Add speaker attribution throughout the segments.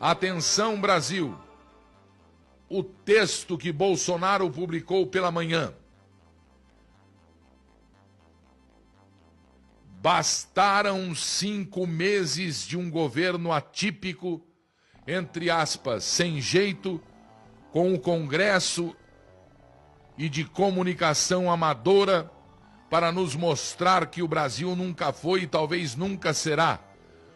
Speaker 1: Atenção, Brasil! O texto que Bolsonaro publicou pela manhã. Bastaram 5 meses de um governo atípico, entre aspas, sem jeito, com o Congresso e de comunicação amadora, para nos mostrar que o Brasil nunca foi e talvez nunca será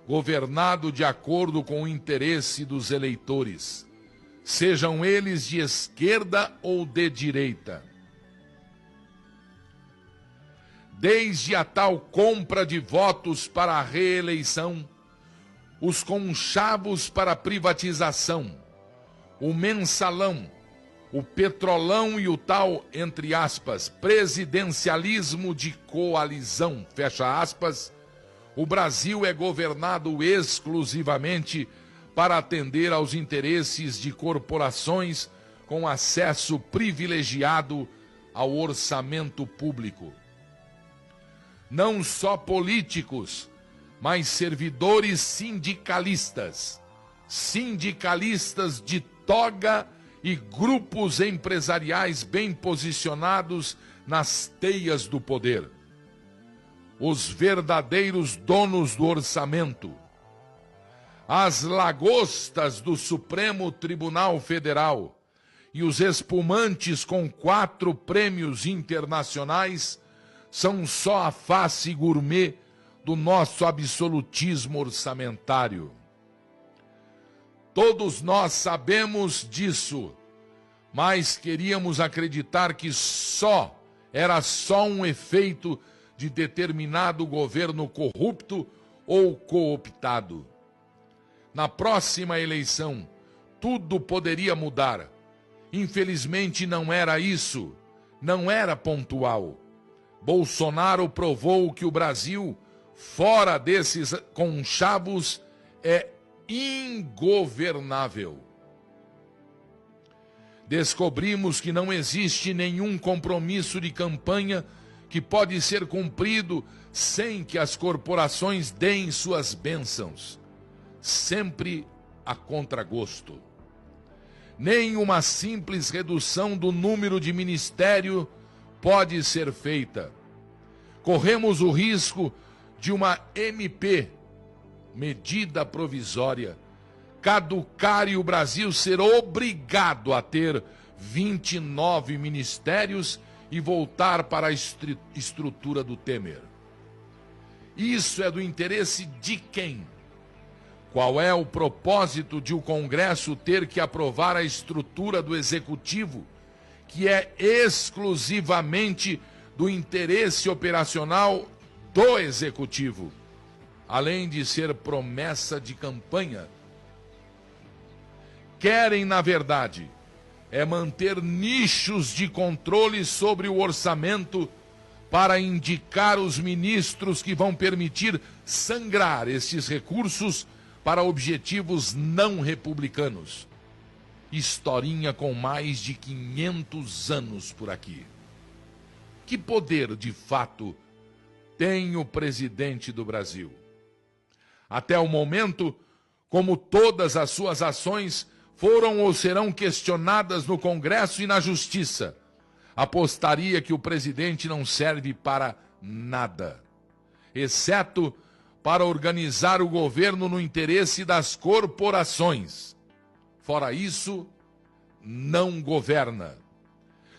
Speaker 1: governado de acordo com o interesse dos eleitores, sejam eles de esquerda ou de direita. Desde a tal compra de votos para a reeleição, os conchavos para a privatização, o mensalão, o petrolão e o tal, entre aspas, presidencialismo de coalizão, fecha aspas, o Brasil é governado exclusivamente para atender aos interesses de corporações com acesso privilegiado ao orçamento público. Não só políticos, mas servidores sindicalistas, sindicalistas de toga e grupos empresariais bem posicionados nas teias do poder. Os verdadeiros donos do orçamento. As lagostas do Supremo Tribunal Federal e os espumantes com 4 prêmios internacionais são só a face gourmet do nosso absolutismo orçamentário. Todos nós sabemos disso, mas queríamos acreditar que era só um efeito de determinado governo corrupto ou cooptado. Na próxima eleição, tudo poderia mudar. Infelizmente não era isso, não era pontual. Bolsonaro provou que o Brasil, fora desses conchavos, é ingovernável. Descobrimos que não existe nenhum compromisso de campanha que pode ser cumprido sem que as corporações deem suas bênçãos, sempre a contragosto. Nem uma simples redução do número de ministério pode ser feita. Corremos o risco de uma MP, medida provisória, caducar e o Brasil ser obrigado a ter 29 ministérios e voltar para a estrutura do Temer. Isso é do interesse de quem? Qual é o propósito de o Congresso ter que aprovar a estrutura do Executivo, que é exclusivamente do interesse operacional do Executivo, além de ser promessa de campanha? Querem, na verdade, manter nichos de controle sobre o orçamento para indicar os ministros que vão permitir sangrar esses recursos para objetivos não republicanos. Historinha com mais de 500 anos por aqui. Que poder, de fato, tem o presidente do Brasil? Até o momento, como todas as suas ações foram ou serão questionadas no Congresso e na Justiça, apostaria que o presidente não serve para nada, exceto para organizar o governo no interesse das corporações. Fora isso, não governa.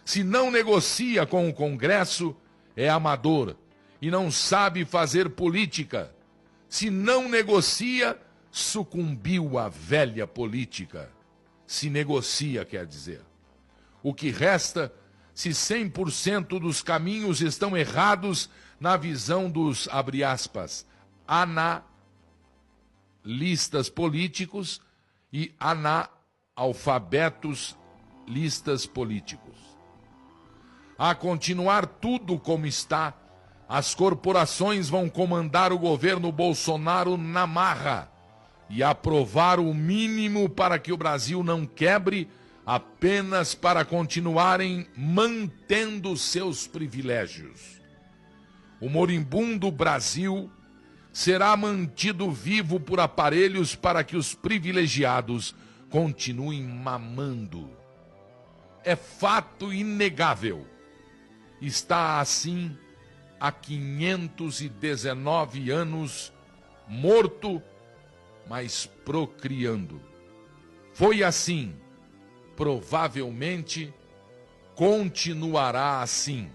Speaker 1: Se não negocia com o Congresso, é amador e não sabe fazer política. Se não negocia, sucumbiu à velha política. Se negocia, quer dizer. O que resta, se 100% dos caminhos estão errados na visão dos, abre aspas, analistas políticos e analfabetos listas políticos. A continuar tudo como está, as corporações vão comandar o governo Bolsonaro na marra e aprovar o mínimo para que o Brasil não quebre, apenas para continuarem mantendo seus privilégios. O moribundo Brasil será mantido vivo por aparelhos para que os privilegiados continuem mamando. É fato inegável. Está assim há 519 anos, morto, mas procriando. Foi assim, provavelmente continuará assim.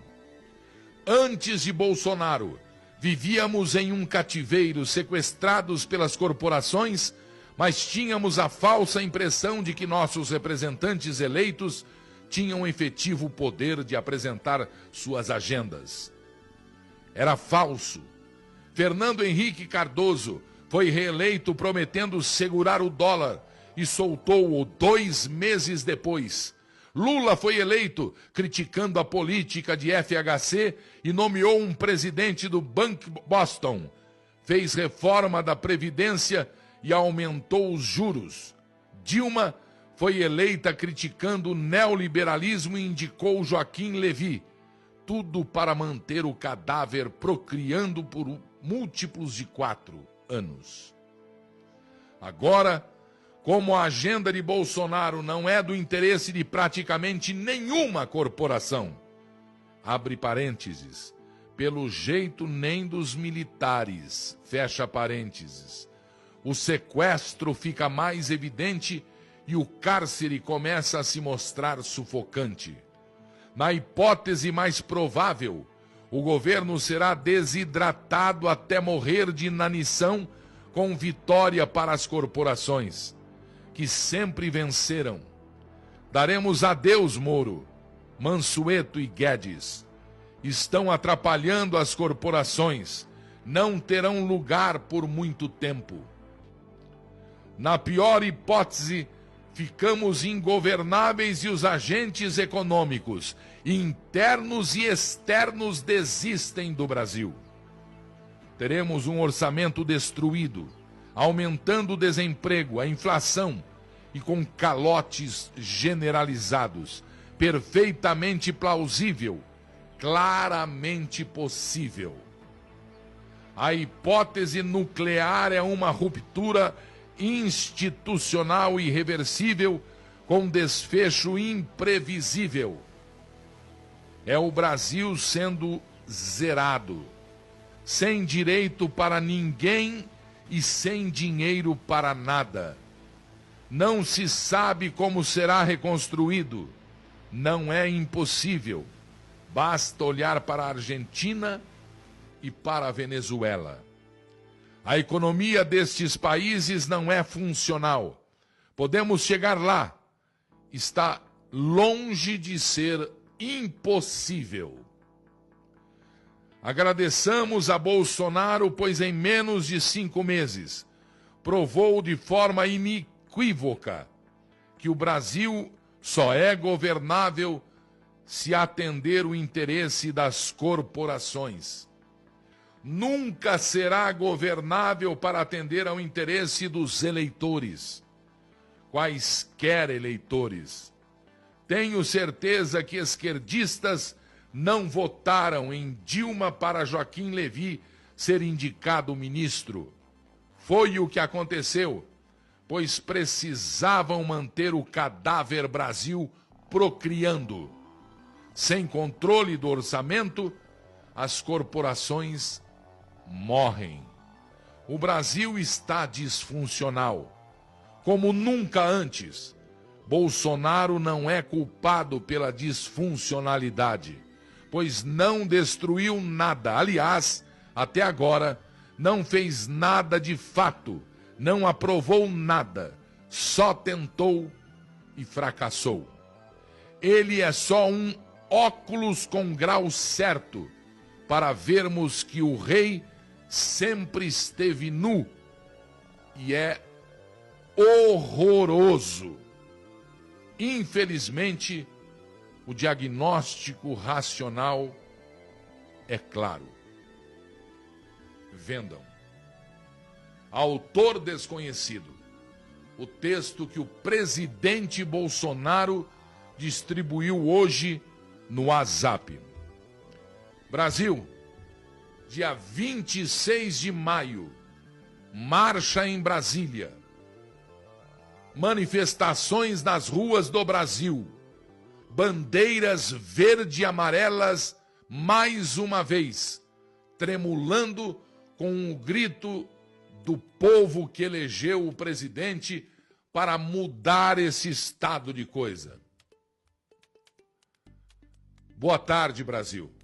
Speaker 1: Antes de Bolsonaro, vivíamos em um cativeiro, sequestrados pelas corporações, mas tínhamos a falsa impressão de que nossos representantes eleitos tinham efetivo poder de apresentar suas agendas. Era falso. Fernando Henrique Cardoso foi reeleito prometendo segurar o dólar e soltou-o 2 meses depois. Lula foi eleito criticando a política de FHC e nomeou um presidente do Banco Boston. Fez reforma da Previdência e aumentou os juros. Dilma foi eleita criticando o neoliberalismo e indicou Joaquim Levy. Tudo para manter o cadáver procriando por múltiplos de 4 anos. Agora, como a agenda de Bolsonaro não é do interesse de praticamente nenhuma corporação, abre parênteses, pelo jeito nem dos militares, fecha parênteses, o sequestro fica mais evidente e o cárcere começa a se mostrar sufocante. Na hipótese mais provável, o governo será desidratado até morrer de inanição, com vitória para as corporações, que sempre venceram. Daremos adeus, Moro, Mansueto e Guedes. Estão atrapalhando as corporações, não terão lugar por muito tempo. Na pior hipótese, ficamos ingovernáveis e os agentes econômicos, internos e externos, desistem do Brasil. Teremos um orçamento destruído, aumentando o desemprego, a inflação e com calotes generalizados. Perfeitamente plausível, claramente possível. A hipótese nuclear é uma ruptura institucional irreversível com desfecho imprevisível. É o Brasil sendo zerado, sem direito para ninguém e sem dinheiro para nada. Não se sabe como será reconstruído. Não é impossível. Basta olhar para a Argentina e para a Venezuela. A economia destes países não é funcional. Podemos chegar lá. Está longe de ser impossível. Agradeçamos a Bolsonaro, pois em menos de 5 meses provou de forma inequívoca que o Brasil só é governável se atender o interesse das corporações. Nunca será governável para atender ao interesse dos eleitores, quaisquer eleitores. Tenho certeza que esquerdistas não votaram em Dilma para Joaquim Levy ser indicado ministro. Foi o que aconteceu, pois precisavam manter o cadáver Brasil procriando. Sem controle do orçamento, as corporações morrem. O Brasil está disfuncional, como nunca antes. Bolsonaro não é culpado pela disfuncionalidade, pois não destruiu nada. Aliás, até agora, não fez nada de fato, não aprovou nada, só tentou e fracassou. Ele é só um óculos com grau certo para vermos que o rei sempre esteve nu e é horroroso. Infelizmente, o diagnóstico racional é claro. Vendam. Autor desconhecido. O texto que o presidente Bolsonaro distribuiu hoje no WhatsApp. Brasil, dia 26 de maio, marcha em Brasília, manifestações nas ruas do Brasil, bandeiras verde e amarelas mais uma vez, tremulando com o grito do povo que elegeu o presidente para mudar esse estado de coisa. Boa tarde, Brasil.